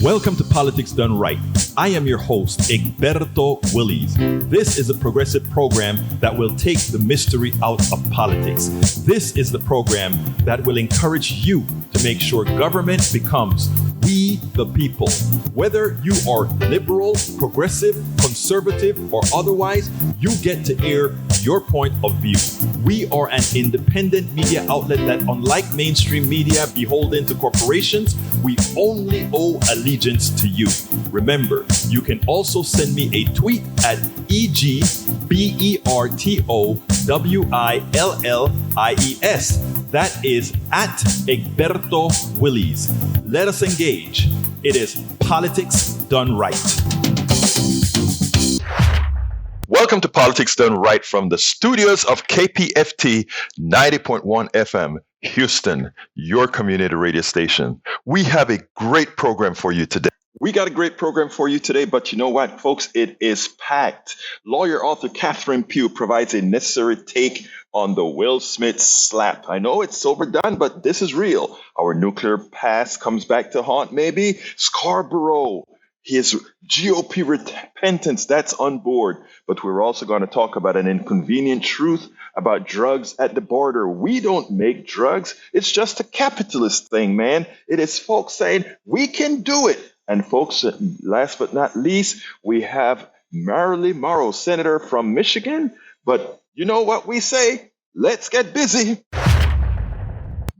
Welcome to Politics Done Right. I am your host, Egberto Willies. This is a progressive program that will take the mystery out of politics. This is the program that will encourage you to make sure government becomes we the people. Whether you are liberal, progressive, conservative, or otherwise, you get to air your point of view. We are an independent media outlet that, unlike mainstream media beholden to corporations, we only owe allegiance to you. Remember, you can also send me a tweet at EGBERTOWILLIES. That is at Egberto Willies. Let us engage. It is Politics Done Right. Welcome to Politics Done Right from the studios of KPFT 90.1 FM, Houston, your community radio station. We have a great program for you today. But you know what, folks? It is packed. Lawyer author Catherine Pugh provides a necessary take on the Will Smith slap. I know it's overdone, but this is real. Our nuclear past comes back to haunt, maybe. Scarborough, his GOP repentance, that's on board. But we're also going to talk about an inconvenient truth about drugs at the border. We don't make drugs. It's just a capitalist thing, man. It is folks saying, we can do it. And folks, last but not least, we have Marilyn Morrow, senator from Michigan. But you know what we say? Let's get busy.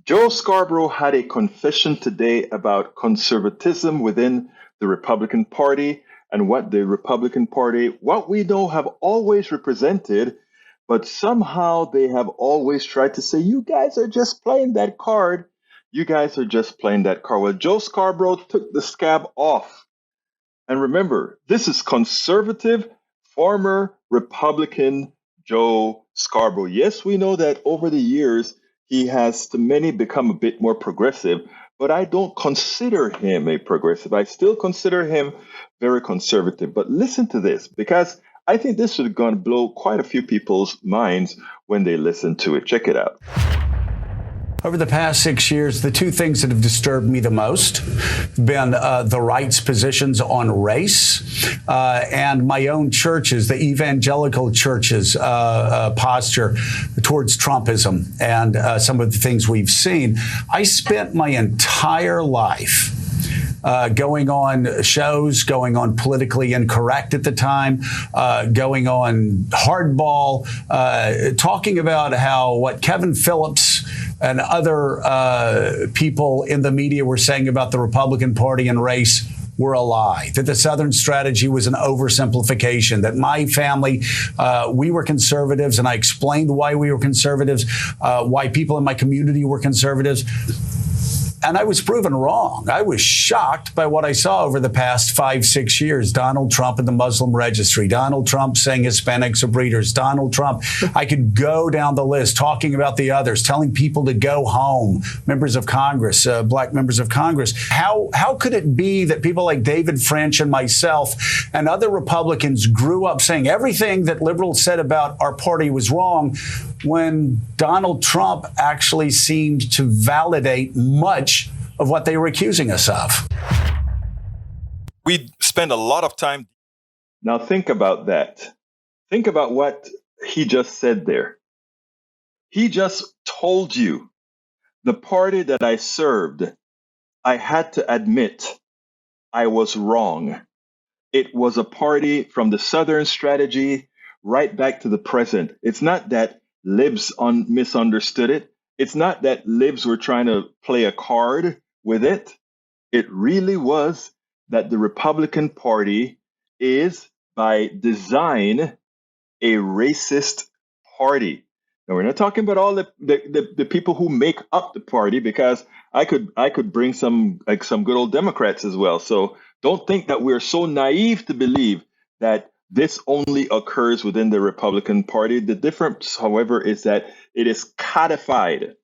Joe Scarborough had a confession today about conservatism within the Republican Party and what the Republican Party, what we know, have always represented. But somehow they have always tried to say, you guys are just playing that card. You guys are just playing that card. Well, Joe Scarborough took the scab off. And remember, this is conservative, former Republican Joe Scarborough. Yes, we know that over the years, he has, to many, become a bit more progressive, but I don't consider him a progressive. I still consider him very conservative. But listen to this, because I think this is going to blow quite a few people's minds when they listen to it. Check it out. Over the past 6 years, the two things that have disturbed me the most have been the right's positions on race and my own churches, the evangelical churches' posture towards Trumpism and some of the things we've seen. I spent my entire life going on shows, going on Politically Incorrect at the time, going on Hardball, talking about how what Kevin Phillips and other people in the media were saying about the Republican Party and race were a lie, that the Southern strategy was an oversimplification, that my family, we were conservatives, and I explained why we were conservatives, why people in my community were conservatives. And I was proven wrong. I was shocked by what I saw over the past 5-6 years. Donald Trump and the Muslim Registry. Donald Trump saying Hispanics are breeders. Donald Trump. I could go down the list talking about the others, telling people to go home. Members of Congress, black members of Congress. How could it be that people like David French and myself and other Republicans grew up saying everything that liberals said about our party was wrong when Donald Trump actually seemed to validate much of what they were accusing us of? We spend a lot of time. Now think about that. Think about what he just said there. He just told you the party that I served, I had to admit I was wrong. It was a party from the Southern strategy right back to the present. It's not that libs misunderstood it. It's not that libs were trying to play a card with it. It really was that the Republican Party is, by design, a racist party. Now, we're not talking about all the people who make up the party, because I could bring some good old Democrats as well. So don't think that we're so naive to believe that this only occurs within the Republican Party. The difference, however, is that it is codified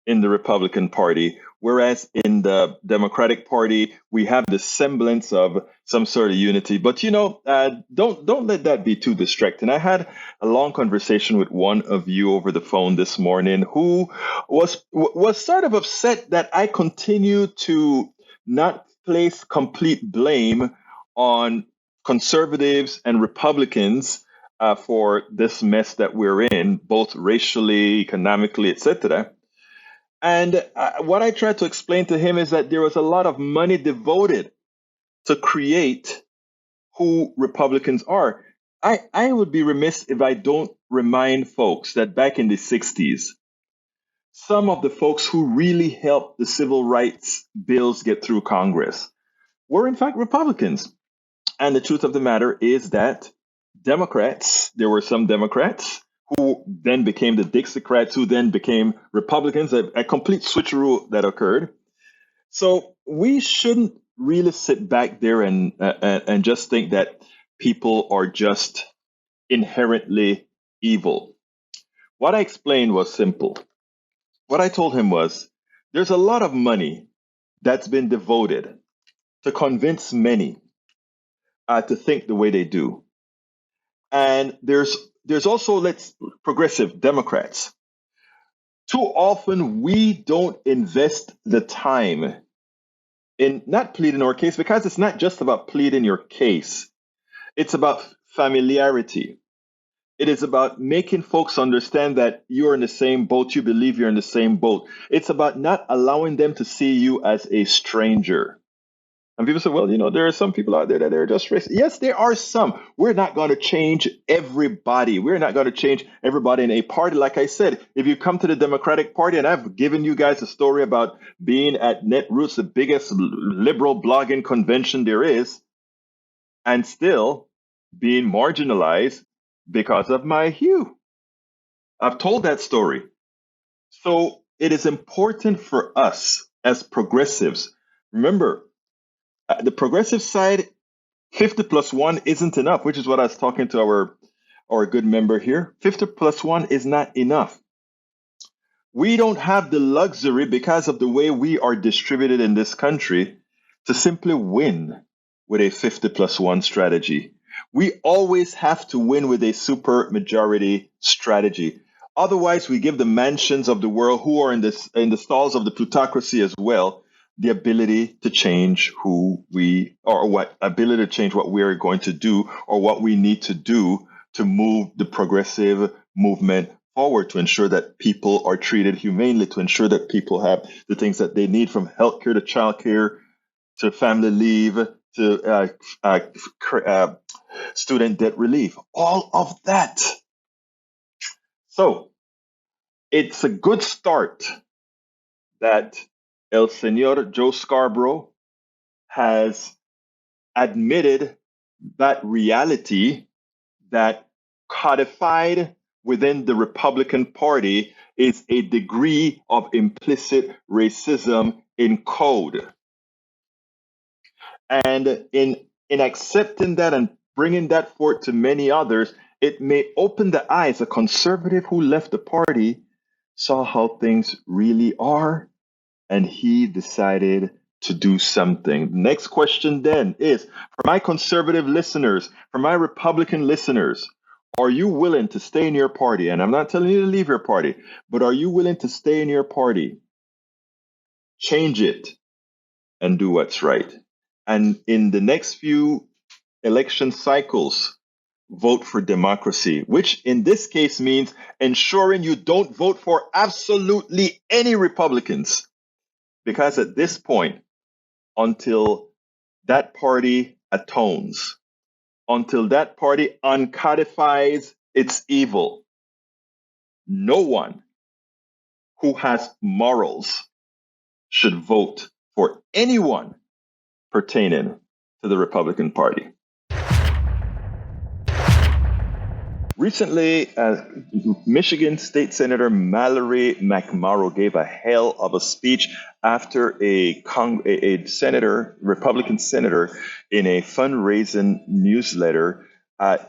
in the Republican Party, whereas in the Democratic Party, we have the semblance of some sort of unity. But, don't let that be too distracting. I had a long conversation with one of you over the phone this morning who was sort of upset that I continue to not place complete blame on conservatives and Republicans for this mess that we're in, both racially, economically, etc. And what I tried to explain to him is that there was a lot of money devoted to create who Republicans are. I would be remiss if I don't remind folks that back in the 60s, some of the folks who really helped the civil rights bills get through Congress were in fact Republicans. And the truth of the matter is that there were some Democrats who then became the Dixiecrats, who then became Republicans, a complete switcheroo that occurred. So we shouldn't really sit back there and just think that people are just inherently evil. What I explained was simple. What I told him was, there's a lot of money that's been devoted to convince many to think the way they do. And there's also progressive Democrats. Too often we don't invest the time in not pleading our case, because it's not just about pleading your case. It's about familiarity. It is about making folks understand that you're in the same boat, you believe you're in the same boat. It's about not allowing them to see you as a stranger. And people say, well, there are some people out there that are just racist. Yes, there are some. We're not going to change everybody. We're not going to change everybody in a party. Like I said, if you come to the Democratic Party, and I've given you guys a story about being at Netroots, the biggest liberal blogging convention there is, and still being marginalized because of my hue. I've told that story. So it is important for us as progressives. Remember, the progressive side, 50 plus 1 isn't enough, which is what I was talking to our good member here. 50 plus 1 is not enough. We don't have the luxury, because of the way we are distributed in this country, to simply win with a 50 plus 1 strategy. We always have to win with a super majority strategy. Otherwise, we give the mansions of the world, who are in the stalls of the plutocracy as well, the ability to change who we are, or what ability to change what we are going to do, or what we need to do to move the progressive movement forward, to ensure that people are treated humanely, to ensure that people have the things that they need, from healthcare to childcare to family leave to student debt relief, all of that. So it's a good start that El Señor Joe Scarborough has admitted that reality, that codified within the Republican Party is a degree of implicit racism in code. And in accepting that and bringing that forth to many others, it may open the eyes. A conservative who left the party saw how things really are, and he decided to do something. Next question then is, for my conservative listeners, for my Republican listeners, are you willing to stay in your party? And I'm not telling you to leave your party, but are you willing to stay in your party, change it, and do what's right? And in the next few election cycles, vote for democracy, which in this case means ensuring you don't vote for absolutely any Republicans. Because at this point, until that party atones, until that party uncodifies its evil, no one who has morals should vote for anyone pertaining to the Republican Party. Recently, Michigan State Senator Mallory McMahan gave a hell of a speech after a Republican senator, in a fundraising newsletter,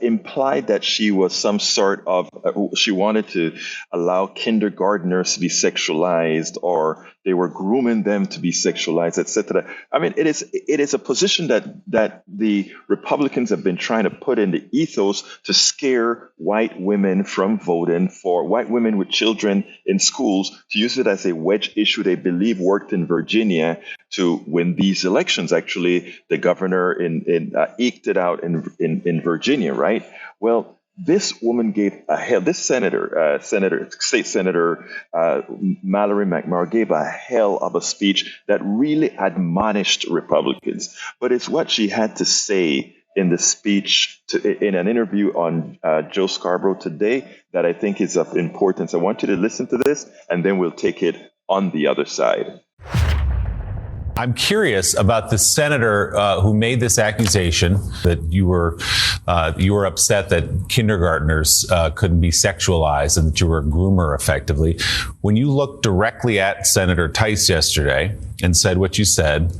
implied that she was some sort of, she wanted to allow kindergartners to be sexualized, or they were grooming them to be sexualized, etc. I mean, it is a position that the Republicans have been trying to put in the ethos to scare white women from voting, for white women with children in schools to use it as a wedge issue they believe worked in Virginia to win these elections. Actually, the governor eked it out in Virginia, right? Well, this woman gave a hell. This state senator Mallory McMahan gave a hell of a speech that really admonished Republicans. But it's what she had to say in the speech in an interview on Joe Scarborough today that I think is of importance. I want you to listen to this, and then we'll take it on the other side. I'm curious about the senator who made this accusation that you were upset that kindergartners couldn't be sexualized and that you were a groomer effectively. When you looked directly at Senator Tice yesterday and said what you said,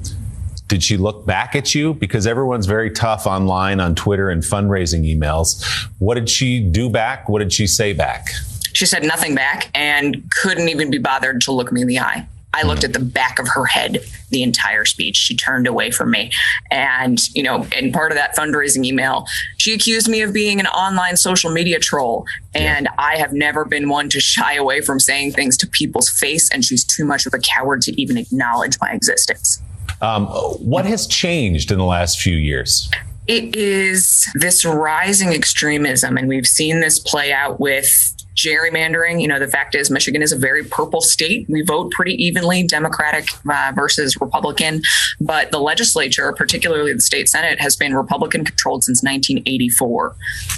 did she look back at you? Because everyone's very tough online on Twitter and fundraising emails. What did she do back? What did she say back? She said nothing back and couldn't even be bothered to look me in the eye. I looked at the back of her head the entire speech. She turned away from me. And, in part of that fundraising email, she accused me of being an online social media troll. And I have never been one to shy away from saying things to people's face. And she's too much of a coward to even acknowledge my existence. What has changed in the last few years? It is this rising extremism. And we've seen this play out with gerrymandering. The fact is Michigan is a very purple state. We vote pretty evenly, Democratic versus Republican. But the legislature, particularly the state Senate, has been Republican controlled since 1984,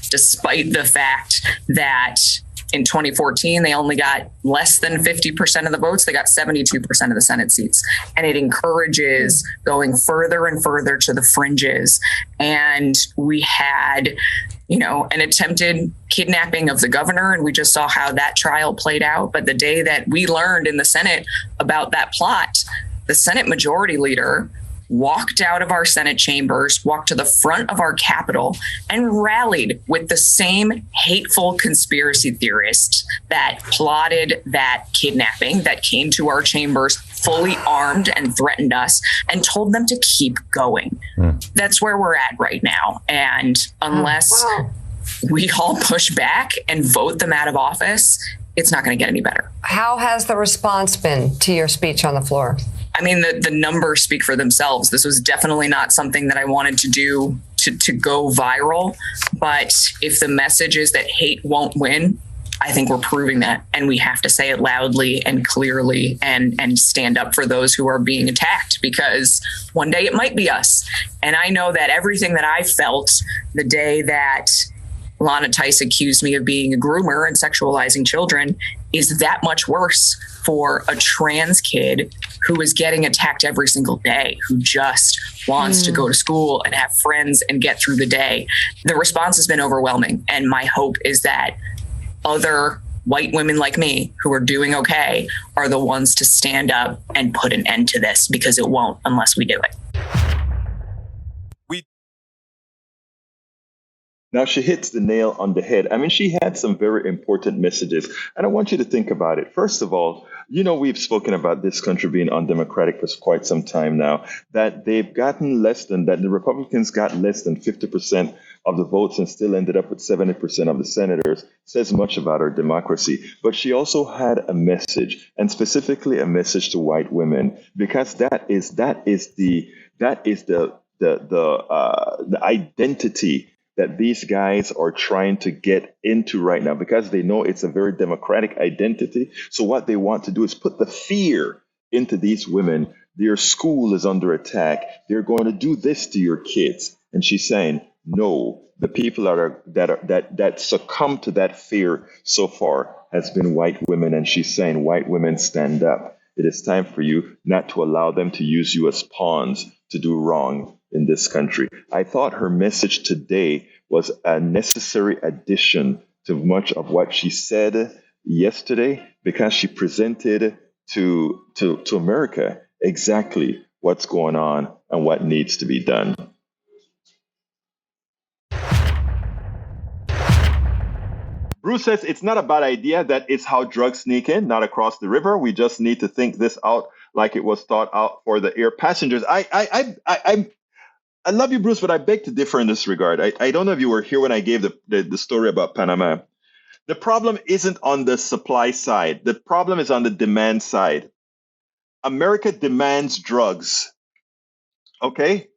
despite the fact that in 2014, they only got less than 50% of the votes. They got 72% of the Senate seats. And it encourages going further and further to the fringes. And we had, an attempted kidnapping of the governor. And we just saw how that trial played out. But the day that we learned in the Senate about that plot, the Senate Majority Leader walked out of our Senate chambers, walked to the front of our Capitol, and rallied with the same hateful conspiracy theorists that plotted that kidnapping, that came to our chambers fully armed and threatened us, and told them to keep going. That's where we're at right now. And unless we all push back and vote them out of office, it's not going to get any better. How has the response been to your speech on the floor? I mean, the numbers speak for themselves. This was definitely not something that I wanted to do to go viral. But if the message is that hate won't win, I think we're proving that. And we have to say it loudly and clearly and stand up for those who are being attacked, because one day it might be us. And I know that everything that I felt the day that Lana Tice accused me of being a groomer and sexualizing children is that much worse for a trans kid who is getting attacked every single day, who just wants to go to school and have friends and get through the day. The response has been overwhelming. And my hope is that other white women like me who are doing okay are the ones to stand up and put an end to this, because it won't unless we do it. Now, she hits the nail on the head. I mean, she had some very important messages, and I want you to think about it. First of all, we've spoken about this country being undemocratic for quite some time now, that the Republicans got less than 50% of the votes and still ended up with 70% of the senators, says much about our democracy. But she also had a message, and specifically a message to white women, because that is the identity that these guys are trying to get into right now, because they know it's a very democratic identity. So what they want to do is put the fear into these women. Their school is under attack. They're going to do this to your kids. And she's saying, no, the people that succumb to that fear so far has been white women. And she's saying, white women, stand up. It is time for you not to allow them to use you as pawns to do wrong in this country. I thought her message today was a necessary addition to much of what she said yesterday, because she presented to America exactly what's going on and what needs to be done. Bruce says it's not a bad idea. That is how drugs sneak in, not across the river. We just need to think this out like it was thought out for the air passengers. I love you, Bruce, but I beg to differ in this regard. I don't know if you were here when I gave the story about Panama. The problem isn't on the supply side. The problem is on the demand side. America demands drugs. Okay?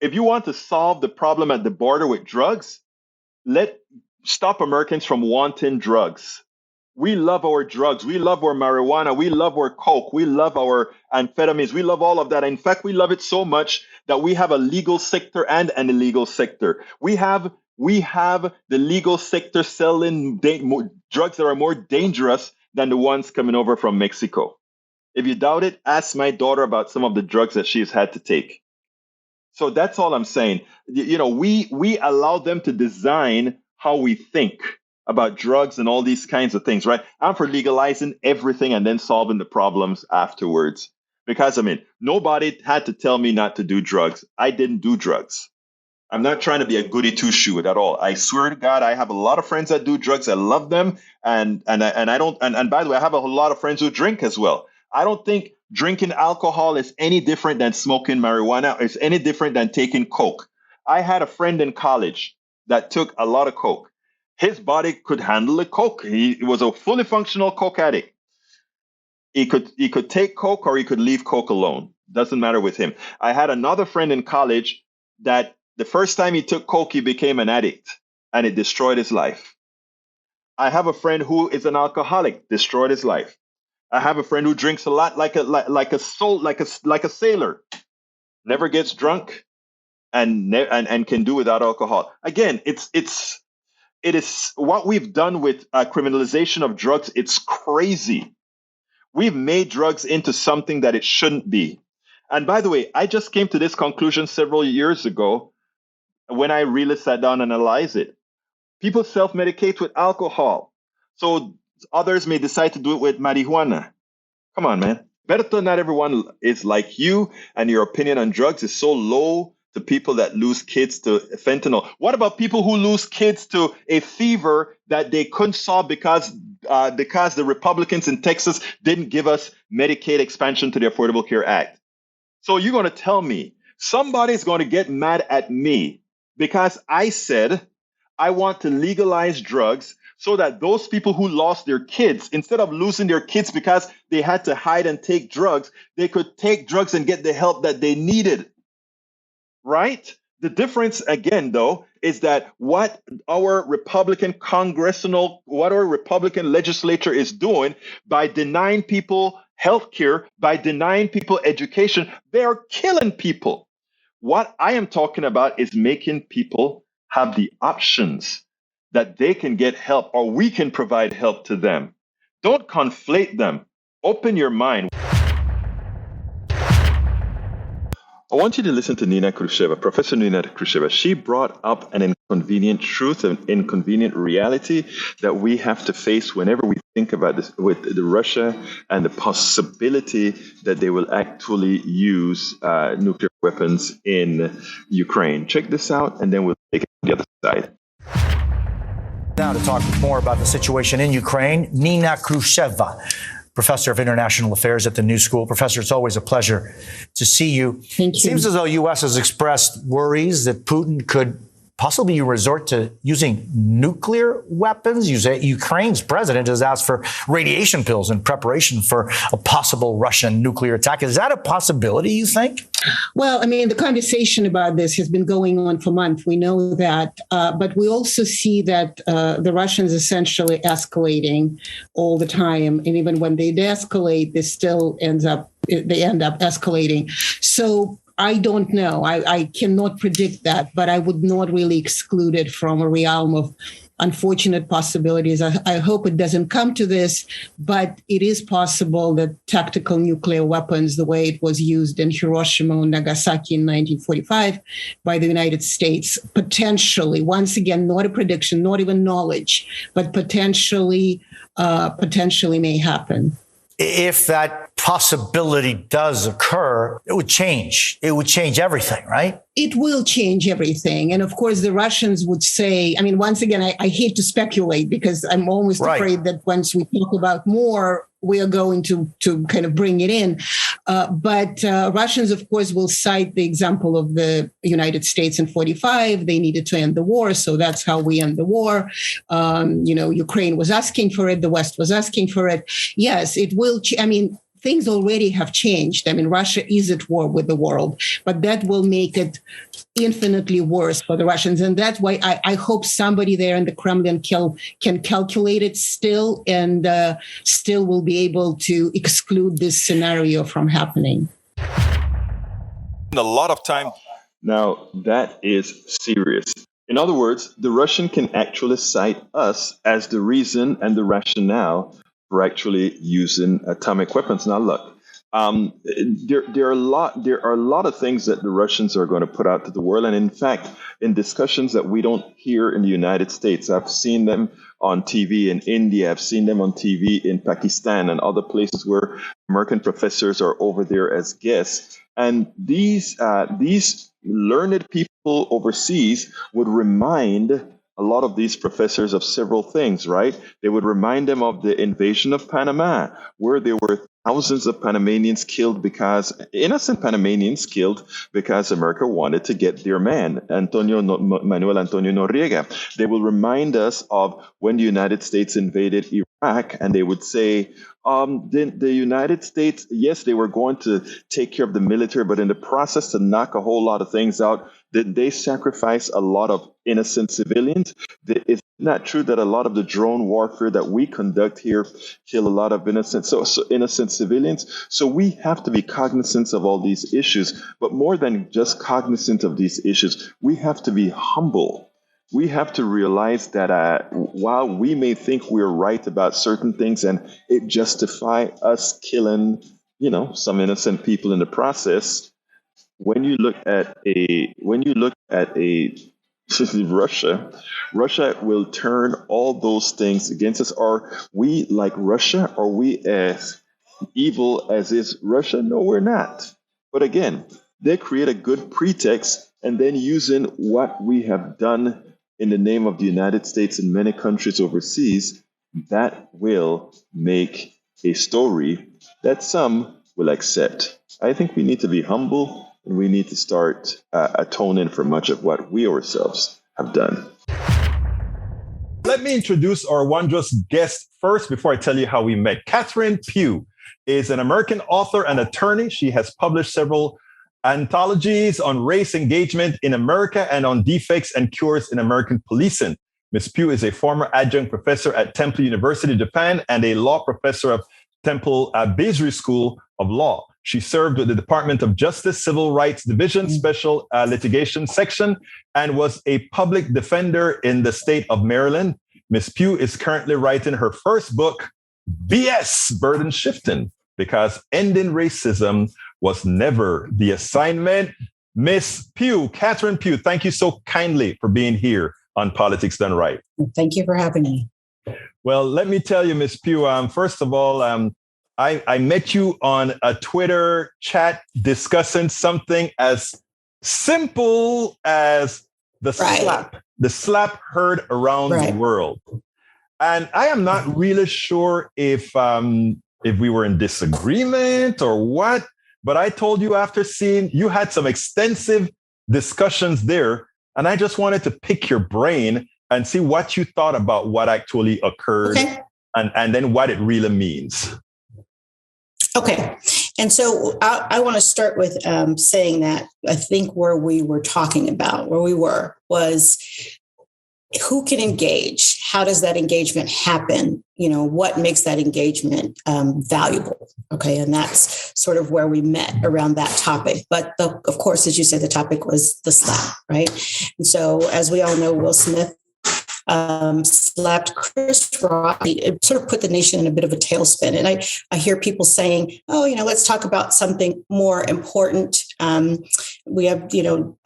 If you want to solve the problem at the border with drugs, stop Americans from wanting drugs. We love our drugs. We love our marijuana. We love our coke. We love our amphetamines. We love all of that. In fact, we love it so much that we have a legal sector and an illegal sector. We have the legal sector selling drugs that are more dangerous than the ones coming over from Mexico. If you doubt it, ask my daughter about some of the drugs that she's had to take. So that's all I'm saying. We allow them to design how we think about drugs and all these kinds of things, right? I'm for legalizing everything and then solving the problems afterwards. Because, nobody had to tell me not to do drugs. I didn't do drugs. I'm not trying to be a goody two-shoe at all. I swear to God, I have a lot of friends that do drugs. I love them. And by the way, I have a lot of friends who drink as well. I don't think drinking alcohol is any different than smoking marijuana. It's any different than taking coke. I had a friend in college that took a lot of coke. His body could handle the coke. He was a fully functional coke addict. He could take coke or he could leave coke alone. Doesn't matter with him. I had another friend in college that the first time he took coke, he became an addict and it destroyed his life. I have a friend who is an alcoholic, destroyed his life. I have a friend who drinks a lot like a sailor, never gets drunk and can do without alcohol. Again, it is what we've done with criminalization of drugs. It's crazy. We've made drugs into something that it shouldn't be. And by the way, I just came to this conclusion several years ago when I really sat down and analyzed it. People self-medicate with alcohol. So others may decide to do it with marijuana. Come on, man. Better not everyone is like you, and your opinion on drugs is so low to people that lose kids to fentanyl. What about people who lose kids to a fever that they couldn't solve because the Republicans in Texas didn't give us Medicaid expansion to the Affordable Care Act? So you're going to tell me somebody's going to get mad at me because I said I want to legalize drugs so that those people who lost their kids, instead of losing their kids because they had to hide and take drugs, they could take drugs and get the help that they needed. Right? The difference, again, though, is that what our Republican legislature is doing by denying people health care, by denying people education, they are killing people. What I am talking about is making people have the options that they can get help or we can provide help to them. Don't conflate them. Open your mind. I want you to listen to Nina Khrushcheva, Professor Nina Khrushcheva. She brought up an inconvenient truth, an inconvenient reality that we have to face whenever we think about this with Russia and the possibility that they will actually use nuclear weapons in Ukraine. Check this out, and then we'll take it to the other side. Now to talk more about the situation in Ukraine, Nina Khrushcheva, Professor of International Affairs at the New School. Professor, it's always a pleasure to see you. Thank you. It seems as though U.S. has expressed worries that Putin could possibly resort to using nuclear weapons. Ukraine's president has asked for radiation pills in preparation for a possible Russian nuclear attack. Is that a possibility, you think? Well, the conversation about this has been going on for months. We know that. But we also see that the Russians essentially escalating all the time. And even when they de-escalate, they end up escalating. So I don't know. I cannot predict that, but I would not really exclude it from a realm of unfortunate possibilities. I hope it doesn't come to this, but it is possible that tactical nuclear weapons, the way it was used in Hiroshima and Nagasaki in 1945 by the United States, potentially, once again, not a prediction, not even knowledge, but potentially may happen. If that possibility does occur, it would change. It would change everything, right? It will change everything. And of course, the Russians would say, I mean, once again, I hate to speculate because I'm almost afraid that once we talk about more, we are going to kind of bring it in. But Russians, of course, will cite the example of the United States in 1945. They needed to end the war. So that's how we end the war. Ukraine was asking for it. The West was asking for it. Yes, it will. Things already have changed. I mean, Russia is at war with the world, but that will make it infinitely worse for the Russians. And that's why I hope somebody there in the Kremlin can calculate it still and still will be able to exclude this scenario from happening. A lot of time. Now, that is serious. In other words, the Russian can actually cite us as the reason and the rationale for actually using atomic weapons. Now, look, there are a lot of things that the Russians are going to put out to the world, and in fact, in discussions that we don't hear in the United States, I've seen them on TV in India, I've seen them on TV in Pakistan and other places where American professors are over there as guests, and these learned people overseas would remind a lot of these professors of several things, right? They would remind them of the invasion of Panama, where there were thousands of Panamanians killed innocent Panamanians killed because America wanted to get their man, Manuel Antonio Noriega. They will remind us of when the United States invaded Iraq, and they would say, the United States, yes, they were going to take care of the military, but in the process to knock a whole lot of things out, did they sacrifice a lot of innocent civilians? It's not true that a lot of the drone warfare that we conduct here kill a lot of innocent civilians. So we have to be cognizant of all these issues, but more than just cognizant of these issues, we have to be humble. We have to realize that while we may think we're right about certain things and it justify us killing, some innocent people in the process, when you look at Russia will turn all those things against us. Are we like Russia? Are we as evil as is Russia? No, we're not. But again, they create a good pretext, and then using what we have done in the name of the United States and many countries overseas, that will make a story that some will accept. I think we need to be humble, and we need to start atoning for much of what we ourselves have done. Let me introduce our wondrous guest first before I tell you how we met. Catherine Pugh is an American author and attorney. She has published several anthologies on race engagement in America and on defects and cures in American policing. Ms. Pugh is a former adjunct professor at Temple University, Japan, and a law professor of Temple Bazri School of Law. She served with the Department of Justice Civil Rights Division Special Litigation Section and was a public defender in the state of Maryland. Ms. Pugh is currently writing her first book, BS Burden Shifting, because ending racism was never the assignment. Ms. Pugh, Catherine Pugh, thank you so kindly for being here on Politics Done Right. Thank you for having me. Well, let me tell you, Ms. Pugh, first of all, I met you on a Twitter chat discussing something as simple as the slap heard around the world. And I am not really sure if we were in disagreement or what, but I told you after seeing you had some extensive discussions there, and I just wanted to pick your brain and see what you thought about what actually occurred and then what it really means. Okay. And so I want to start with saying that I think where we were talking about, where we were, was who can engage? How does that engagement happen? What makes that engagement valuable? Okay. And that's sort of where we met around that topic. But of course, as you said, the topic was the slap, right? And so as we all know, Will Smith slapped Chris Rock. It sort of put the nation in a bit of a tailspin. And I hear people saying, let's talk about something more important. We have,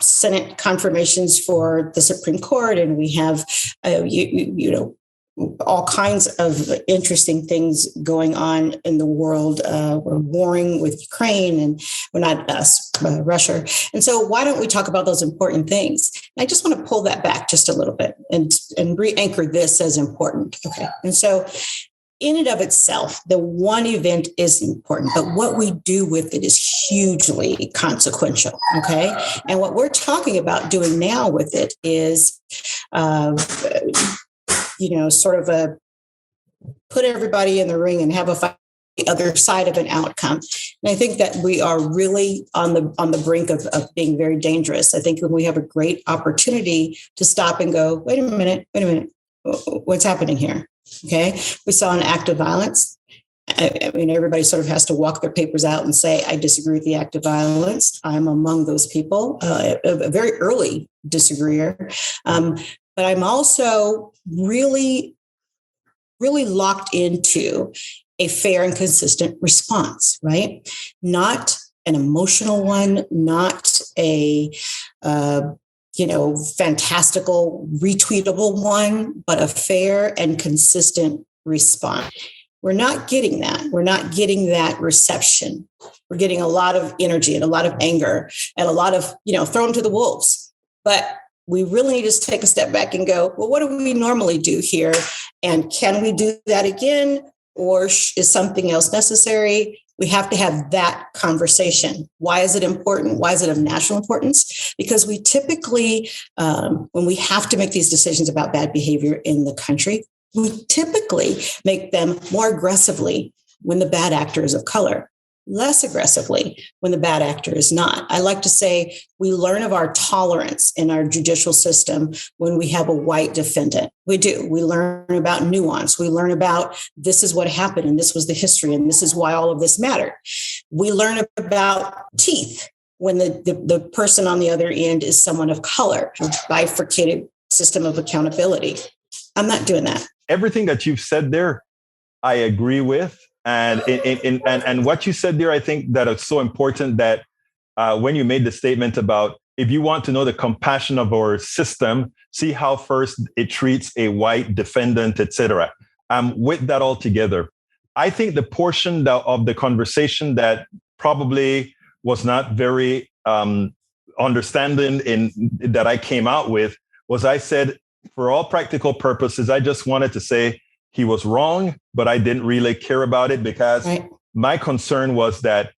Senate confirmations for the Supreme Court, and we have, all kinds of interesting things going on in the world. We're warring with Ukraine, and we're not us, Russia. And so why don't we talk about those important things? And I just want to pull that back just a little bit and re-anchor this as important. Okay. And so in and of itself, the one event is important, but what we do with it is hugely consequential. Okay. And what we're talking about doing now with it is, sort of put everybody in the ring and have a fight the other side of an outcome. And I think that we are really on the brink of being very dangerous. I think when we have a great opportunity to stop and go, wait a minute, what's happening here? Okay. We saw an act of violence. I mean, everybody sort of has to walk their papers out and say, I disagree with the act of violence. I'm among those people, a very early disagreeer. But I'm also really, really locked into a fair and consistent response, right? Not an emotional one, not a, fantastical, retweetable one, but a fair and consistent response. We're not getting that. We're not getting that reception. We're getting a lot of energy and a lot of anger and a lot of, throw them to the wolves. But we really need to take a step back and go, well, what do we normally do here? And can we do that again? Or is something else necessary? We have to have that conversation. Why is it important? Why is it of national importance? Because we typically, when we have to make these decisions about bad behavior in the country, we typically make them more aggressively when the bad actor is of color, less aggressively when the bad actor is not. I like to say we learn of our tolerance in our judicial system when we have a white defendant. We do. We learn about nuance. We learn about this is what happened and this was the history and this is why all of this mattered. We learn about teeth when the person on the other end is someone of color, a bifurcated system of accountability. I'm not doing that. Everything that you've said there, I agree with. And and what you said there, I think that it's so important that when you made the statement about if you want to know the compassion of our system, see how first it treats a white defendant, etc. With that all together, I think the portion of the conversation that probably was not very understanding that I came out with was I said, for all practical purposes, I just wanted to say he was wrong, but I didn't really care about it because my concern was that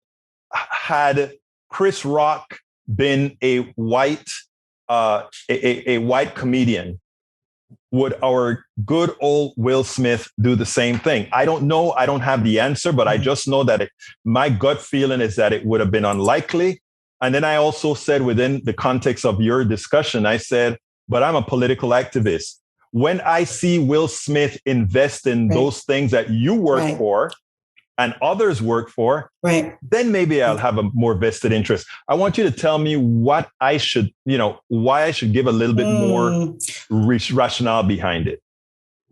had Chris Rock been a white comedian, would our good old Will Smith do the same thing? I don't know. I don't have the answer, but I just know that my gut feeling is that it would have been unlikely. And then I also said within the context of your discussion, I said, but I'm a political activist. When I see Will Smith invest in those things that you work for and others work for, then maybe I'll have a more vested interest. I want you to tell me what I should, why I should give a little bit more rationale behind it.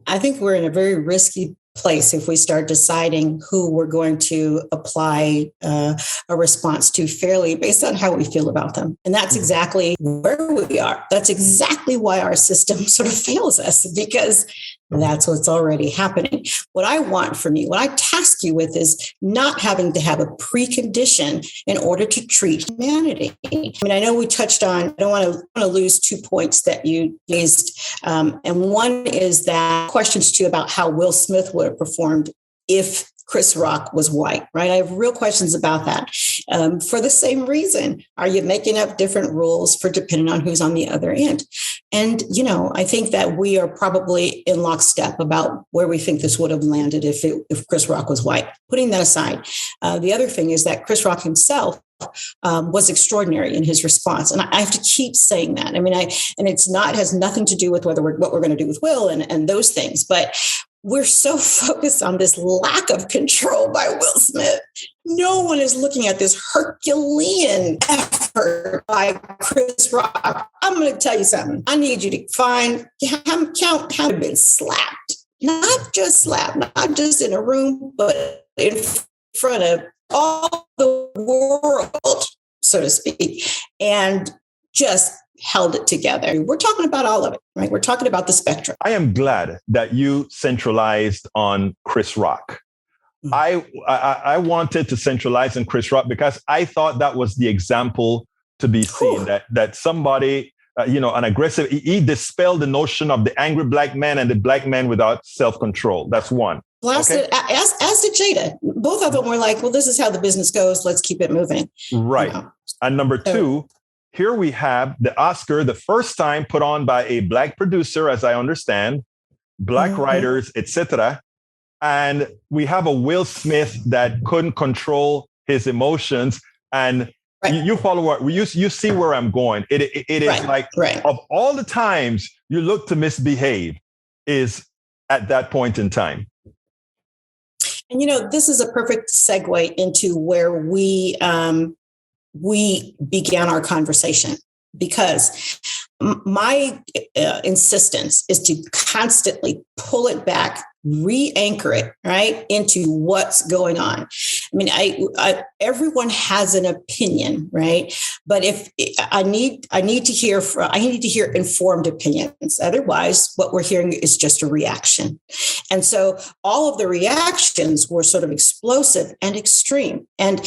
I think we're in a very risky place if we start deciding who we're going to apply a response to fairly based on how we feel about them. And that's exactly where we are. That's exactly why our system sort of fails us, because that's what's already happening. What I want from you, what I task you with is not having to have a precondition in order to treat humanity. I mean, I know we touched on, I don't want to lose 2 points that you raised. And one is that questions to you about how Will Smith would have performed if Chris Rock was white, right? I have real questions about that. For the same reason, are you making up different rules for depending on who's on the other end? And, I think that we are probably in lockstep about where we think this would have landed if Chris Rock was white. Putting that aside, the other thing is that Chris Rock himself was extraordinary in his response. And I have to keep saying that. I mean, it has nothing to do with what we're going to do with Will and those things, but we're so focused on this lack of control by Will Smith. No one is looking at this Herculean effort by Chris Rock. I'm going to tell you something. I need you to count how been slapped. Not just slapped, not just in a room, but in front of all the world, so to speak. And just held it together. We're talking about all of it, right? We're talking about the spectrum. I am glad that you centralized on Chris Rock. I wanted to centralize on Chris Rock because I thought that was the example to be seen, that somebody, an aggressive, he dispelled the notion of the angry black man and the black man without self-control. That's one. As did Jada. Both of them were like, well, this is how the business goes. Let's keep it moving. Right. And number two, here we have the Oscar, the first time put on by a black producer, as I understand, black writers, etc. And we have a Will Smith that couldn't control his emotions. And you follow what you see where I'm going. It is of all the times you look to misbehave is at that point in time. And, this is a perfect segue into where we began our conversation, because my insistence is to constantly pull it back, re-anchor it right into what's going on. I mean, everyone has an opinion, right? But if I need to hear informed opinions. Otherwise, what we're hearing is just a reaction. And so all of the reactions were sort of explosive and extreme. And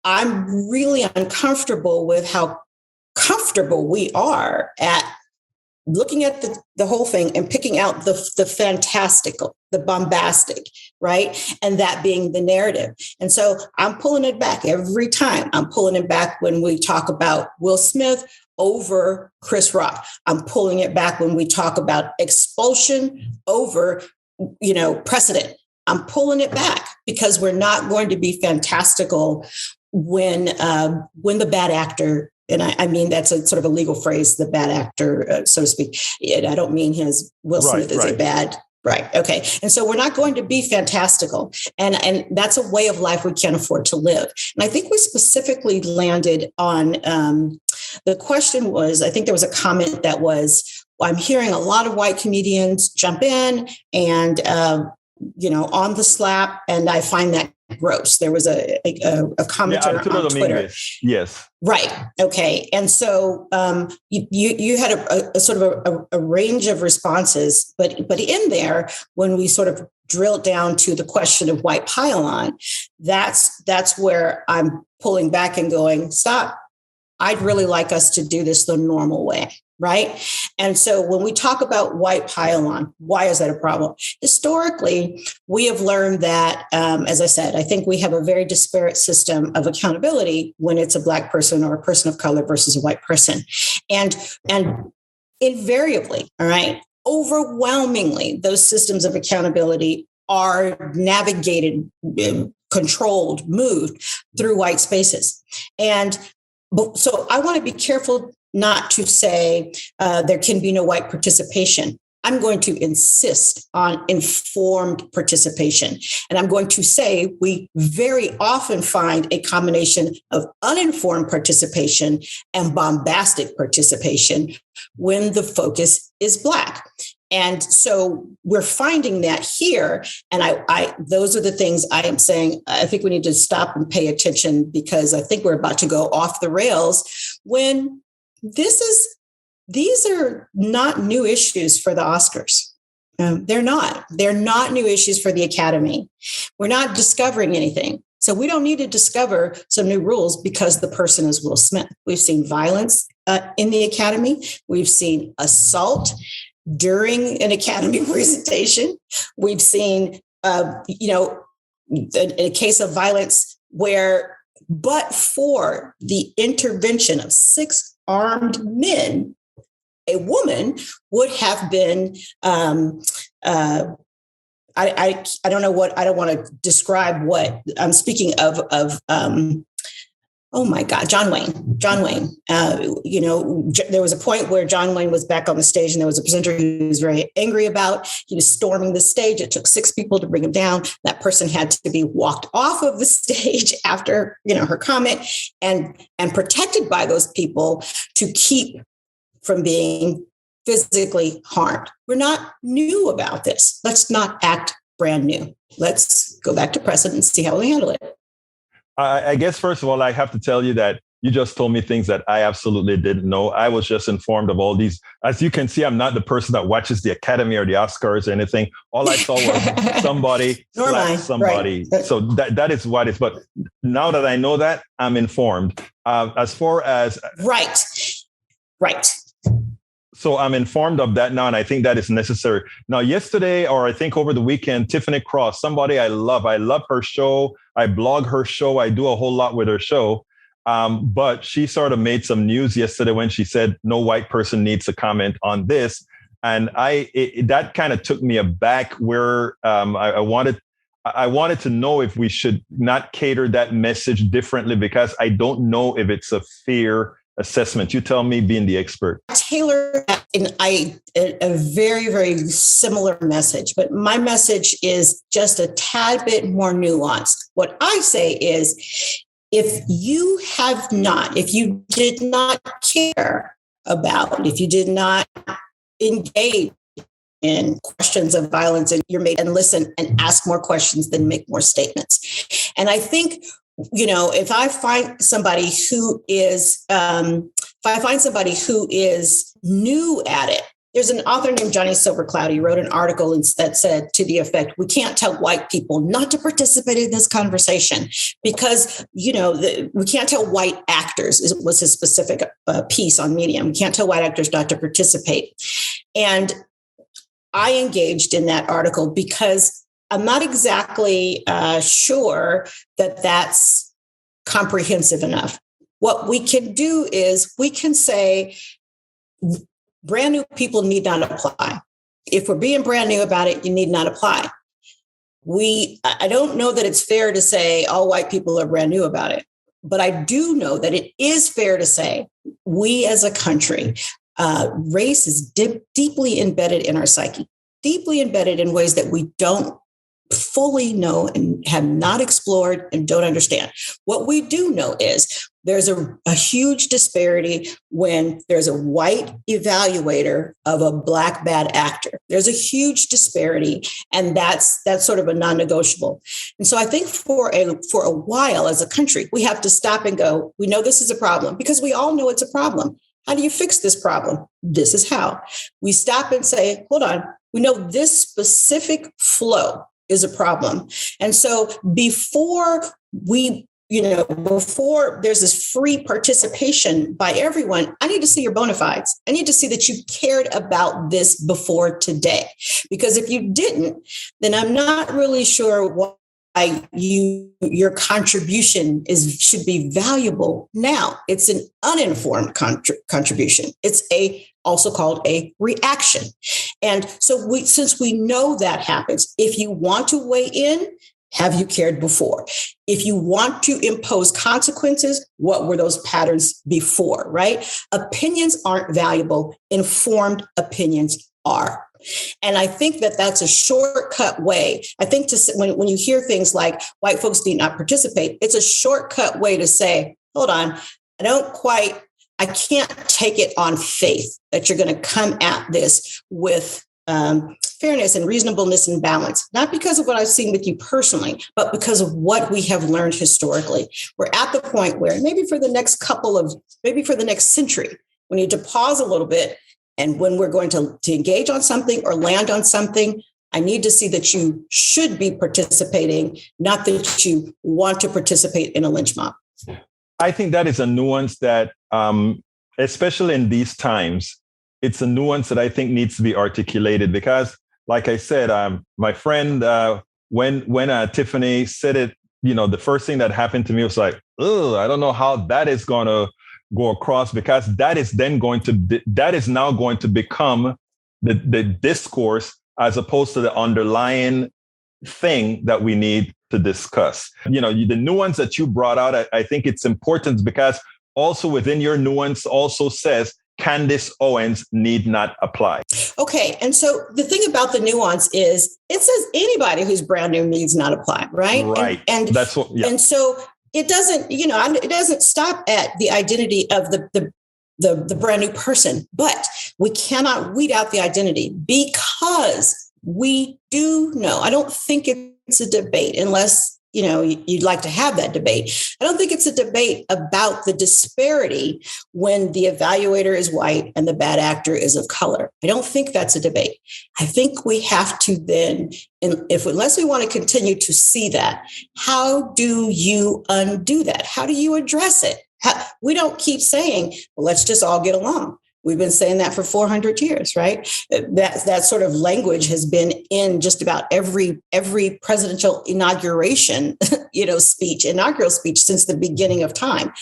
I'm really uncomfortable with how comfortable we are at looking at the whole thing and picking out the fantastical, the bombastic, right? And that being the narrative. And so I'm pulling it back every time. I'm pulling it back when we talk about Will Smith over Chris Rock. I'm pulling it back when we talk about expulsion over, precedent. I'm pulling it back because we're not going to be fantastical when the bad actor, and I mean, that's a sort of a legal phrase, the bad actor, so to speak. I don't mean Will Smith is a bad, right. Okay. And so we're not going to be fantastical. And that's a way of life we can't afford to live. And I think we specifically landed on the question was, I think there was a comment that was, I'm hearing a lot of white comedians jump in and, on the slap. And I find that gross. There was a commenter on Twitter. English. Yes. Right. Okay. And so you had a sort of a range of responses, but in there, when we sort of drilled down to the question of white pile-on, that's where I'm pulling back and going, stop. I'd really like us to do this the normal way. Right. And so when we talk about white pile-on, why is that a problem? Historically, we have learned that, as I said, I think we have a very disparate system of accountability when it's a Black person or a person of color versus a white person. And invariably, all right, overwhelmingly, those systems of accountability are navigated, controlled, moved through white spaces. So I want to be careful not to say there can be no white participation. I'm going to insist on informed participation. And I'm going to say we very often find a combination of uninformed participation and bombastic participation when the focus is Black. And so we're finding that here. And those are the things I am saying. I think we need to stop and pay attention, because I think we're about to go off the rails when these are not new issues for the Oscars. They're not new issues for the Academy. We're not discovering anything. So we don't need to discover some new rules because the person is Will Smith. We've seen violence in the Academy. We've seen assault during an Academy presentation. We've seen, a case of violence where, but for the intervention of 6 armed men, a woman would have been, I don't know what, I don't want to describe what I'm speaking of, oh my God, John Wayne. There was a point where John Wayne was back on the stage and there was a presenter he was very angry about. He was storming the stage. It took 6 people to bring him down. That person had to be walked off of the stage after, her comment, and protected by those people to keep from being physically harmed. We're not new about this. Let's not act brand new. Let's go back to precedent and see how we handle it. I guess, first of all, I have to tell you that You just told me things that I absolutely didn't know. I was just informed of all these. As you can see, I'm not the person that watches the Academy or the Oscars or anything. All I saw was somebody slap somebody. Right. So that is what it is. But now that I know that, I'm informed. As far as Right. So I'm informed of that now, and I think that is necessary. Now, yesterday, or I think over the weekend, Tiffany Cross, somebody I love her show. I blog her show. I do a whole lot with her show. But she sort of made some news yesterday when she said no white person needs to comment on this. And that kind of took me aback where I wanted to know if we should not cater that message differently, because I don't know if it's a fair assessment. You tell me, being the expert. Taylor, a very, very similar message, but my message is just a tad bit more nuanced. What I say is, if you did not care about, if you did not engage in questions of violence, and you're made and listen and ask more questions than make more statements. And I think, if I find somebody who is, new at it, there's an author named Johnny Silvercloud. He wrote an article that said to the effect, we can't tell white people not to participate in this conversation because, we can't tell white actors, was his specific piece on Medium. We can't tell white actors not to participate. And I engaged in that article because I'm not exactly sure that that's comprehensive enough. What we can do is we can say brand new people need not apply. If we're being brand new about it, you need not apply. I don't know that it's fair to say all white people are brand new about it, but I do know that it is fair to say we as a country, race is deeply embedded in our psyche, deeply embedded in ways that we don't fully know and have not explored and don't understand. What we do know is there's a huge disparity when there's a white evaluator of a Black bad actor. There's a huge disparity, and that's sort of a non-negotiable. And so I think for a while as a country, we have to stop and go, we know this is a problem because we all know it's a problem. How do you fix this problem? This is how. We stop and say, hold on, we know this specific flow is a problem. And so before there's this free participation by everyone, I need to see your bona fides. I need to see that you cared about this before today. Because if you didn't, then I'm not really sure why your contribution should be valuable now. It's an uninformed contribution. It's also called a reaction. And so since we know that happens, if you want to weigh in, have you cared before? If you want to impose consequences, what were those patterns before, right? Opinions aren't valuable. Informed opinions are. And I think that that's a shortcut way. I think when you hear things like white folks need not participate, it's a shortcut way to say, hold on, I can't take it on faith that you're going to come at this with fairness and reasonabness and balance, not because of what I've seen with you personally, but because of what we have learned historically. We're at the point where maybe for the next century, we need to pause a little bit. And when we're going to engage on something or land on something, I need to see that you should be participating, not that you want to participate in a lynch mob. I think that is a nuance that, especially in these times, it's a nuance that I think needs to be articulated because, like I said, my friend, when Tiffany said it, the first thing that happened to me was like, oh, I don't know how that is going to go across, because that is now going to become the discourse as opposed to the underlying thing that we need to discuss. The nuance that you brought out, I think it's important because also within your nuance also says Candace Owens need not apply. Okay. And so the thing about the nuance is it says anybody who's brand new needs not apply, right? Right. And that's what, yeah. And so it doesn't stop at the identity of the brand new person, but we cannot weed out the identity because we do know. I don't think it's a debate unless you'd like to have that debate. I don't think it's a debate about the disparity when the evaluator is white and the bad actor is of color. I don't think that's a debate. I think we have to then, unless we want to continue to see that, how do you undo that? How do you address it? We don't keep saying, well, let's just all get along. We've been saying that for 400 years, right? That sort of language has been in just about every presidential inauguration, inaugural speech since the beginning of time.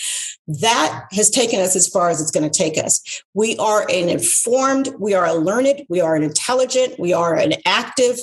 That has taken us as far as it's going to take us. We are an informed, we are a learned, we are an intelligent, we are an active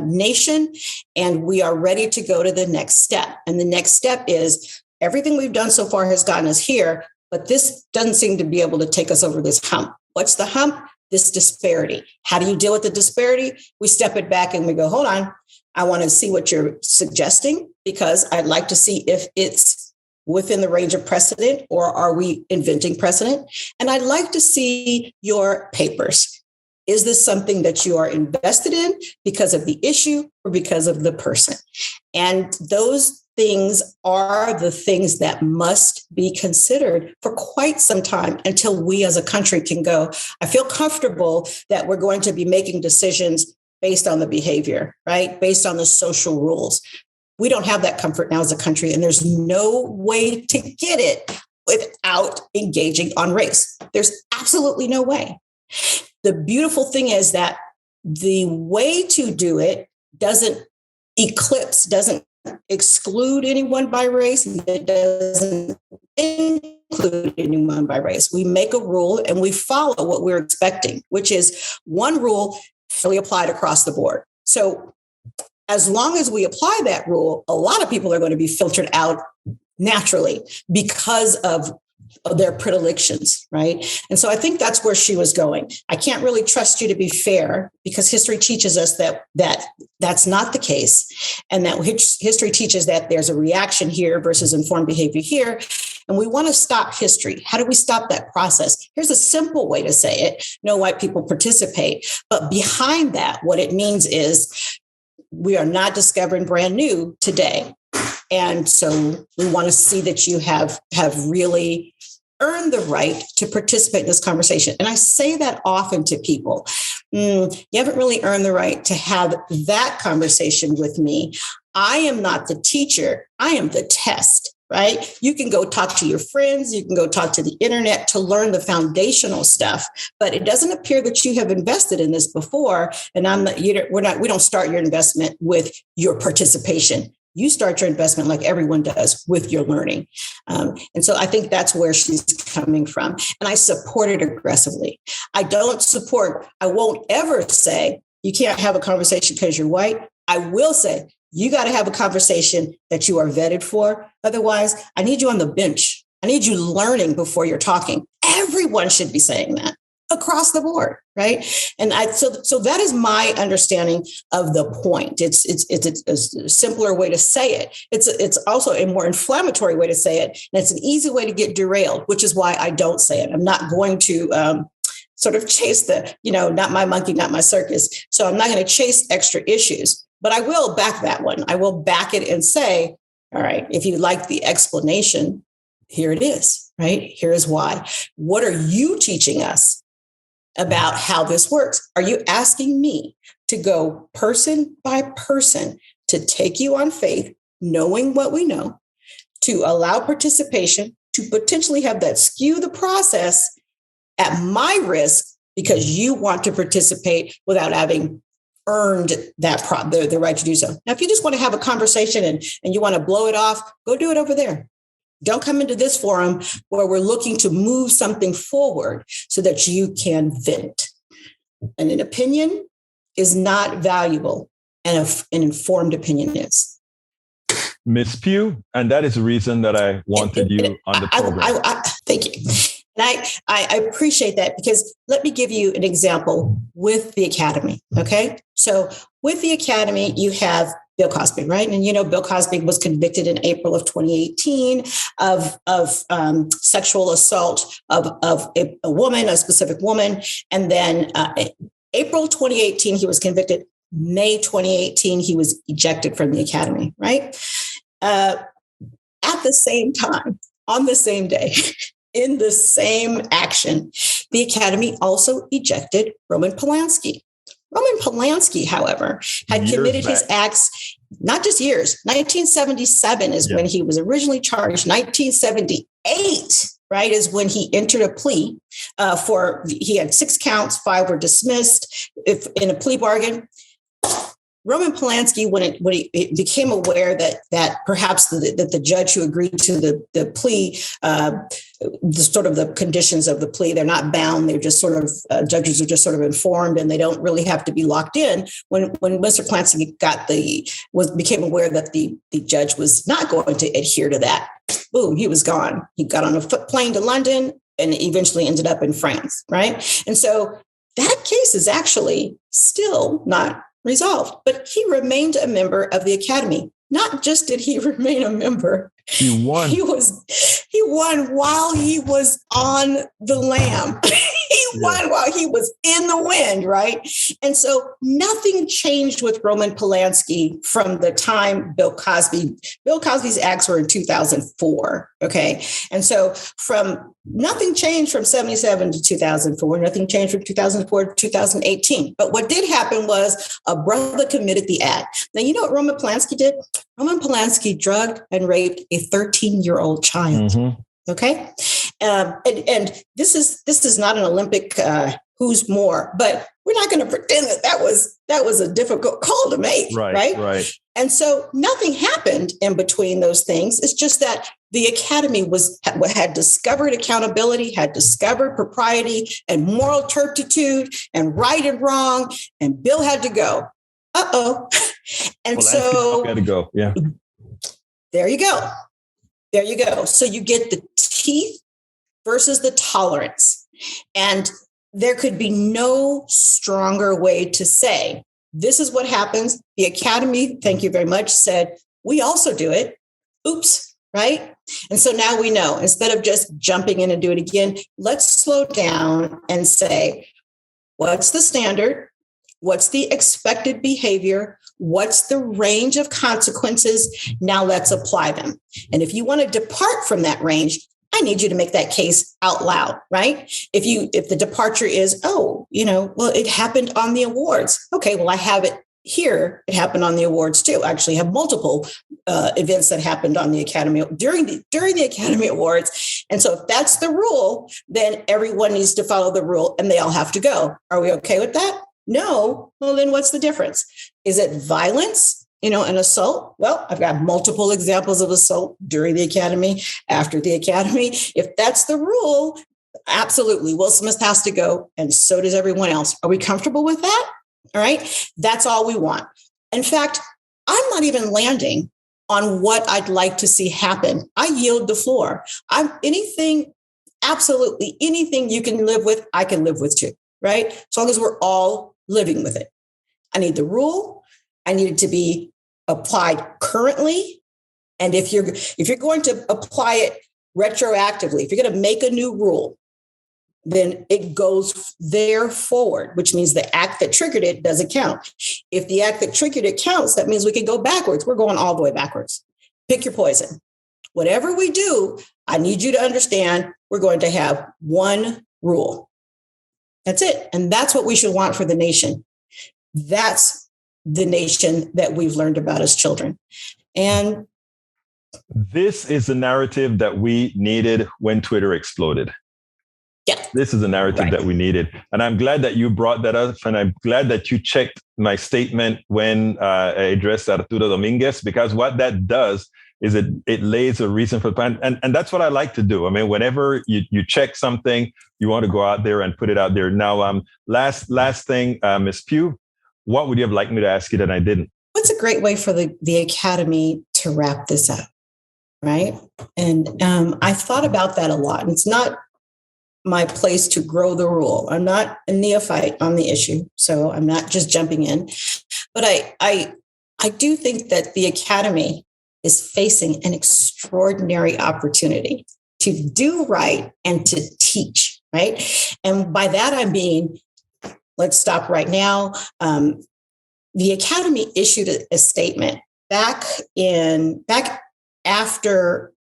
nation, and we are ready to go to the next step. And the next step is everything we've done so far has gotten us here. But this doesn't seem to be able to take us over this hump. What's the hump? This disparity. How do you deal with the disparity? We step it back and we go, hold on. I want to see what you're suggesting, because I'd like to see if it's within the range of precedent, or are we inventing precedent? And I'd like to see your papers. Is this something that you are invested in because of the issue or because of the person? And those things are the things that must be considered for quite some time until we as a country can go, I feel comfortable that we're going to be making decisions based on the behavior, right? Based on the social rules. We don't have that comfort now as a country, and there's no way to get it without engaging on race. There's absolutely no way. The beautiful thing is that the way to do it doesn't exclude anyone by race. It doesn't include anyone by race. We make a rule and we follow what we're expecting, which is one rule fully applied across the board. So as long as we apply that rule, a lot of people are going to be filtered out naturally because of their predilections, right? And so I think that's where she was going. I can't really trust you to be fair, because history teaches us that that's not the case, and that history teaches that there's a reaction here versus informed behavior here. And we want to stop history. How do we stop that process? Here's a simple way to say it. No white people participate. But behind that, what it means is we are not discovering brand new today. And so we want to see that you have really earned the right to participate in this conversation. And I say that often to people. You haven't really earned the right to have that conversation with me. I am not the teacher. I am the test, right? You can go talk to your friends. You can go talk to the internet to learn the foundational stuff, but it doesn't appear that you have invested in this before. And we don't start your investment with your participation. You start your investment like everyone does, with your learning. And so I think that's where she's coming from. And I support it aggressively. I won't ever say you can't have a conversation because you're white. I will say you got to have a conversation that you are vetted for. Otherwise, I need you on the bench. I need you learning before you're talking. Everyone should be saying that across the board, right? And so that is my understanding of the point. It's a simpler way to say it. It's also a more inflammatory way to say it, and it's an easy way to get derailed, which is why I don't say it. I'm not going to sort of chase not my monkey, not my circus. So I'm not going to chase extra issues, but I will back that one. I will back it and say, all right, if you like the explanation, here it is, right? Here is why. What are you teaching us about how this works? Are you asking me to go person by person to take you on faith, knowing what we know, to allow participation, to potentially have that skew the process at my risk because you want to participate without having earned that the right to do so? Now, if you just want to have a conversation and you want to blow it off, go do it over there. Don't come into this forum where we're looking to move something forward so that you can vent. And an opinion is not valuable, and an informed opinion is. Ms. Pugh, and that is the reason that I wanted you on the program. Thank you. And I appreciate that, because let me give you an example with the Academy, okay? So with the Academy, you have Bill Cosby, right? And Bill Cosby was convicted in April of 2018 of sexual assault of a woman, a specific woman. And then April 2018, he was convicted. May 2018, he was ejected from the Academy, right? At the same time, on the same day, in the same action, the Academy also ejected Roman Polanski. Roman Polanski, however, had committed his acts, not just years. 1977 is when he was originally charged. 1978, right, is when he entered a plea he had 6 counts, 5 were dismissed in a plea bargain. Roman Polanski, when he became aware that perhaps that the judge who agreed to the plea, the sort of the conditions of the plea, they're not bound. They're just sort of judges are just sort of informed, and they don't really have to be locked in. When Mr. Polanski became aware that the judge was not going to adhere to that, boom, he was gone. He got on a plane to London and eventually ended up in France, right? And so that case is actually still not resolved, but he remained a member of the Academy. Not just did he remain a member, he won. He won while he was on the lam. He won while he was in the wind, right? And so nothing changed with Roman Polanski from the time Bill Cosby's acts were in 2004, okay? And so nothing changed from 77 to 2004, nothing changed from 2004 to 2018. But what did happen was a brother committed the act. Now, you know what Roman Polanski did? Roman Polanski drugged and raped a 13-year-old child. Mm-hmm. Okay. And this is not an Olympic who's more, but we're not going to pretend that was a difficult call to make. Right. And so nothing happened in between those things. It's just that the Academy had discovered accountability, had discovered propriety and moral turpitude and right and wrong. And Bill had to go. Uh-oh. And so had to go. Yeah. There you go. So you get the teeth versus the tolerance. And there could be no stronger way to say, this is what happens. The Academy, thank you very much, said, we also do it. Oops, right? And so now we know, instead of just jumping in and do it again, let's slow down and say, what's the standard? What's the expected behavior? What's the range of consequences? Now let's apply them. And if you want to depart from that range, I need you to make that case out loud, right? If the departure is, it happened on the awards. Okay, well, I have it here. It happened on the awards too. I actually have multiple events that happened on the Academy during the Academy Awards. And so if that's the rule, then everyone needs to follow the rule and they all have to go. Are we okay with that? No. Well, then what's the difference? Is it violence, an assault? Well, I've got multiple examples of assault during the Academy, after the Academy. If that's the rule, absolutely. Will Smith has to go, and so does everyone else. Are we comfortable with that? All right. That's all we want. In fact, I'm not even landing on what I'd like to see happen. I yield the floor. Absolutely anything you can live with, I can live with too, right? As long as we're all living with it. I need the rule. I need it to be applied currently. And if you're going to apply it retroactively, if you're going to make a new rule, then it goes there forward, which means the act that triggered it doesn't count. If the act that triggered it counts, that means we can go backwards. We're going all the way backwards. Pick your poison. Whatever we do, I need you to understand we're going to have one rule. That's it. And that's what we should want for the nation. That's the nation that we've learned about as children. And this is the narrative that we needed when Twitter exploded. Yeah. This is the narrative that we needed. And I'm glad that you brought that up. And I'm glad that you checked my statement when I addressed Arturo Dominguez, because what that does is it lays a reason for the plan. And that's what I like to do. I mean, whenever you check something, you want to go out there and put it out there. Now, last thing, Ms. Pugh, what would you have liked me to ask you that I didn't? What's a great way for the Academy to wrap this up, right? And I thought about that a lot. And it's not my place to grow the rule. I'm not a neophyte on the issue, so I'm not just jumping in. But I do think that the Academy is facing an extraordinary opportunity to do right and to teach, right? And by that, I mean, let's stop right now. The Academy issued a statement back after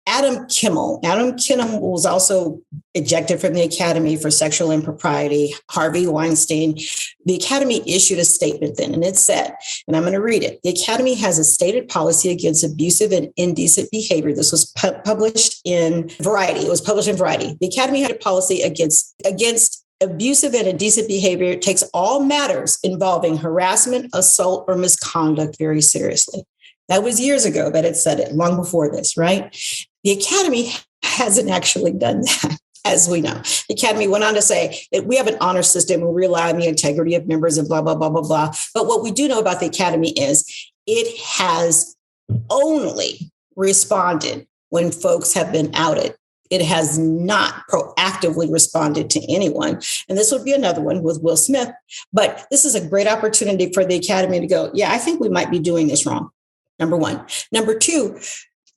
Adam Kimmel was also ejected from the Academy for sexual impropriety. Harvey Weinstein, the Academy issued a statement then, and it said, and I'm going to read it. The Academy has a stated policy against abusive and indecent behavior. This was published in Variety. It was published in Variety. The Academy had a policy against abusive and indecent behavior. It takes all matters involving harassment, assault, or misconduct very seriously. That was years ago that it said it, long before this, right? The Academy hasn't actually done that, as we know. The Academy went on to say that we have an honor system and we rely on the integrity of members and blah, blah, blah, blah, blah. But what we do know about the Academy is it has only responded when folks have been outed. It has not proactively responded to anyone. And this would be another one with Will Smith. But this is a great opportunity for the Academy to go, yeah, I think we might be doing this wrong. Number one. Number two,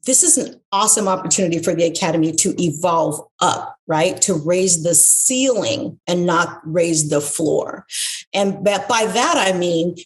this is an awesome opportunity for the Academy to evolve up, right? To raise the ceiling and not raise the floor. And by that, I mean,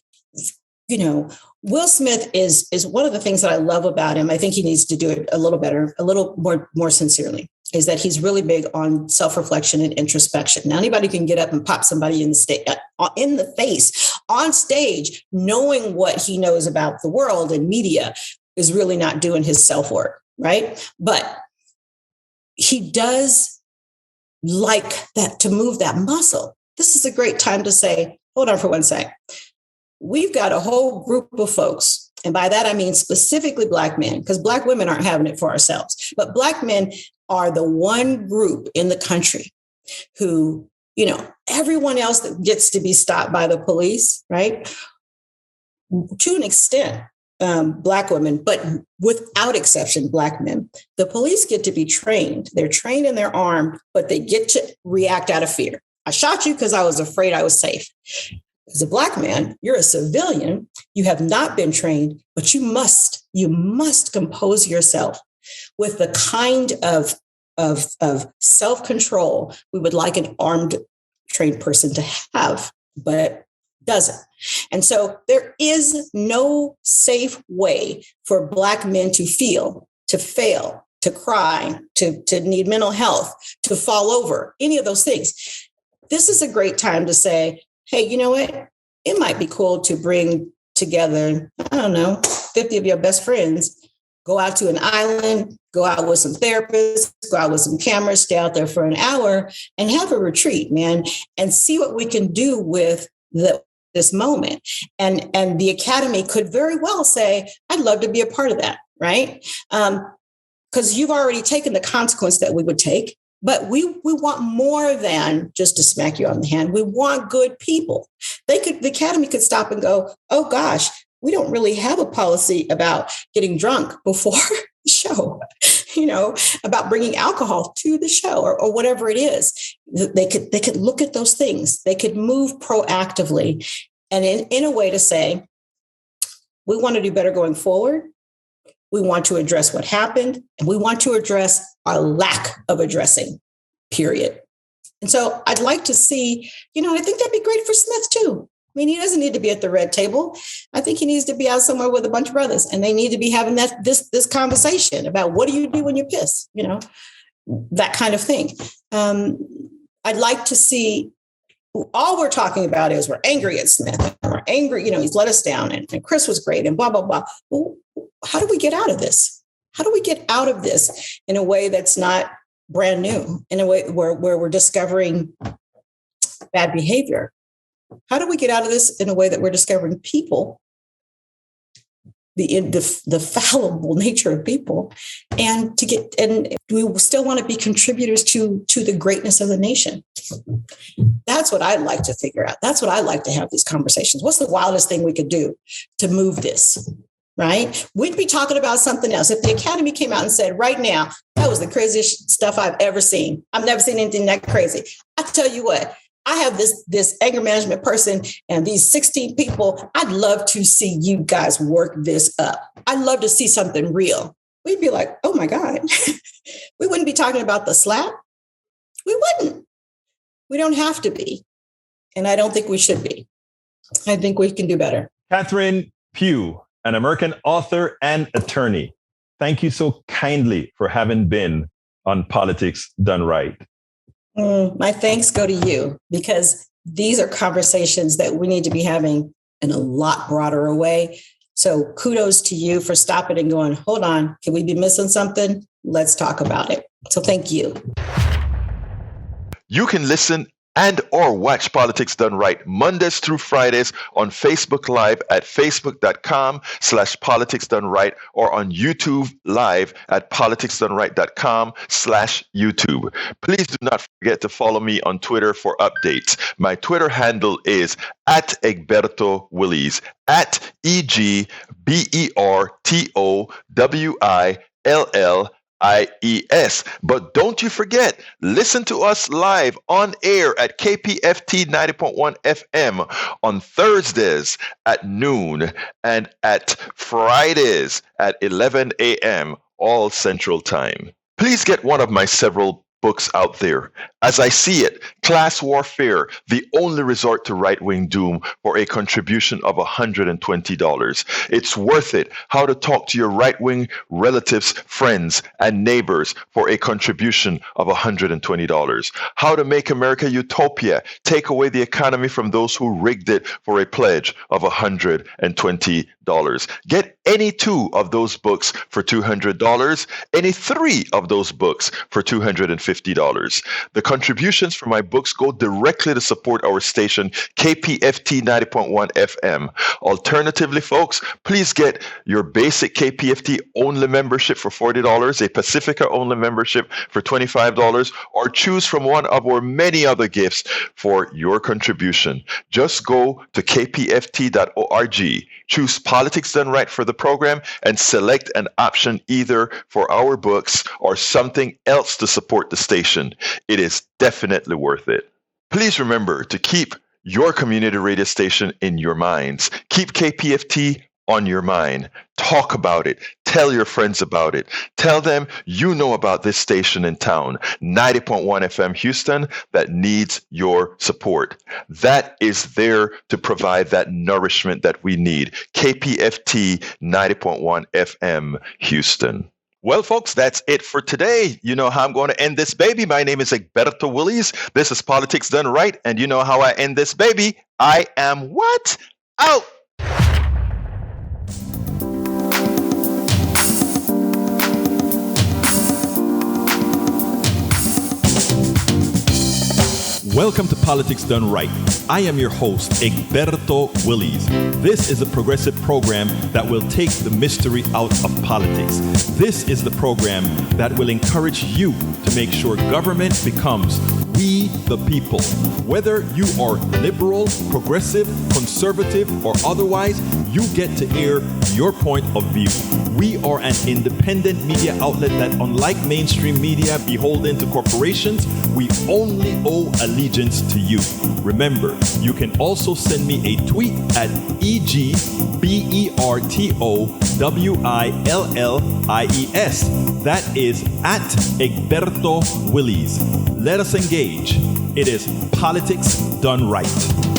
Will Smith is one of the things that I love about him. I think he needs to do it a little better, a little more sincerely, is that he's really big on self-reflection and introspection. Now, anybody can get up and pop somebody in the face on stage, knowing what he knows about the world and media is really not doing his self-work, right? But he does like that, to move that muscle. This is a great time to say, hold on for one sec. We've got a whole group of folks, and by that I mean specifically Black men, because Black women aren't having it for ourselves, but Black men are the one group in the country who, everyone else that gets to be stopped by the police, right? To an extent, Black women, but without exception, Black men. The police get to be trained. They're trained and they're armed, but they get to react out of fear. I shot you because I was afraid I was safe. As a Black man, you're a civilian. You have not been trained, but you must compose yourself with the kind of self-control we would like an armed, trained person to have, but doesn't. And so there is no safe way for Black men to feel, to fail, to cry, to need mental health, to fall over, any of those things. This is a great time to say, hey, you know what? It might be cool to bring together, 50 of your best friends, go out to an island, go out with some therapists, go out with some cameras, stay out there for an hour and have a retreat, man, and see what we can do with this moment. And the Academy could very well say, I'd love to be a part of that, right? Because you've already taken the consequence that we would take. But we want more than just to smack you on the hand. We want good people. The Academy could stop and go, oh gosh, we don't really have a policy about getting drunk before the show, about bringing alcohol to the show or whatever it is. They could look at those things. They could move proactively and in a way to say, we want to do better going forward. We want to address what happened, and we want to address our lack of addressing, period. And so I'd like to see, I think that'd be great for Smith too. I mean, he doesn't need to be at the red table. I think he needs to be out somewhere with a bunch of brothers, and they need to be having this conversation about what do you do when you're pissed, that kind of thing. I'd like to see, all we're talking about is we're angry at Smith. We're angry, he's let us down, and Chris was great, and blah, blah, blah. Well, how do we get out of this? How do we get out of this in a way that's not brand new, in a way where we're discovering bad behavior? How do we get out of this in a way that we're discovering people, the fallible nature of people, and we still want to be contributors to the greatness of the nation? That's what I'd like to figure out. That's what I'd like to have these conversations. What's the wildest thing we could do to move this? Right? We'd be talking about something else. If the Academy came out and said, right now, that was the craziest stuff I've ever seen. I've never seen anything that crazy. I tell you what, I have this anger management person and these 16 people. I'd love to see you guys work this up. I'd love to see something real. We'd be like, oh my God, we wouldn't be talking about the slap. We wouldn't. We don't have to be. And I don't think we should be. I think we can do better. Catherine Pugh, an American author and attorney. Thank you so kindly for having been on Politics Done Right. My thanks go to you, because these are conversations that we need to be having in a lot broader a way. So kudos to you for stopping and going, hold on, can we be missing something? Let's talk about it. So thank you. You can listen and or watch Politics Done Right Mondays through Fridays on Facebook Live at facebook.com/politicsdoneright or on YouTube Live at politicsdoneright.com/YouTube. Please do not forget to follow me on Twitter for updates. My Twitter handle is @Egberto Willies, @EGBERTOWILLIES. But don't you forget, listen to us live on air at KPFT 90.1 FM on Thursdays at noon and at Fridays at 11 a.m. all Central Time. Please get one of my several books out there. As I see it, Class Warfare, the only resort to right-wing doom, for a contribution of $120. It's worth it. How to talk to your right-wing relatives, friends, and neighbors for a contribution of $120. How to make America utopia, take away the economy from those who rigged it, for a pledge of $120. Get any 2 of those books for $200, any 3 of those books for $250. The contributions for my books go directly to support our station, KPFT 90.1 FM. Alternatively, folks, please get your basic KPFT only membership for $40, a Pacifica only membership for $25, or choose from one of our many other gifts for your contribution. Just go to kpft.org, choose Politics Done Right for the program, and select an option either for our books or something else to support the station. It is definitely worth it. Please remember to keep your community radio station in your minds. Keep KPFT on your mind. Talk about it. Tell your friends about it. Tell them you know about this station in town, 90.1 FM Houston, that needs your support. That is there to provide that nourishment that we need. KPFT 90.1 FM Houston. Well, folks, that's it for today. You know how I'm going to end this baby. My name is Egberto Willies. This is Politics Done Right. And you know how I end this baby. I am what? Out. Welcome to Politics Done Right. I am your host, Egberto Willies. This is a progressive program that will take the mystery out of politics. This is the program that will encourage you to make sure government becomes we the people. Whether you are liberal, progressive, conservative, or otherwise, you get to air your point of view. We are an independent media outlet that, unlike mainstream media beholden to corporations, we only owe allegiance to you. Remember, you can also send me a tweet at EGBERTOWILLIES. That is at Egberto Willies. Let us engage. It is Politics Done Right.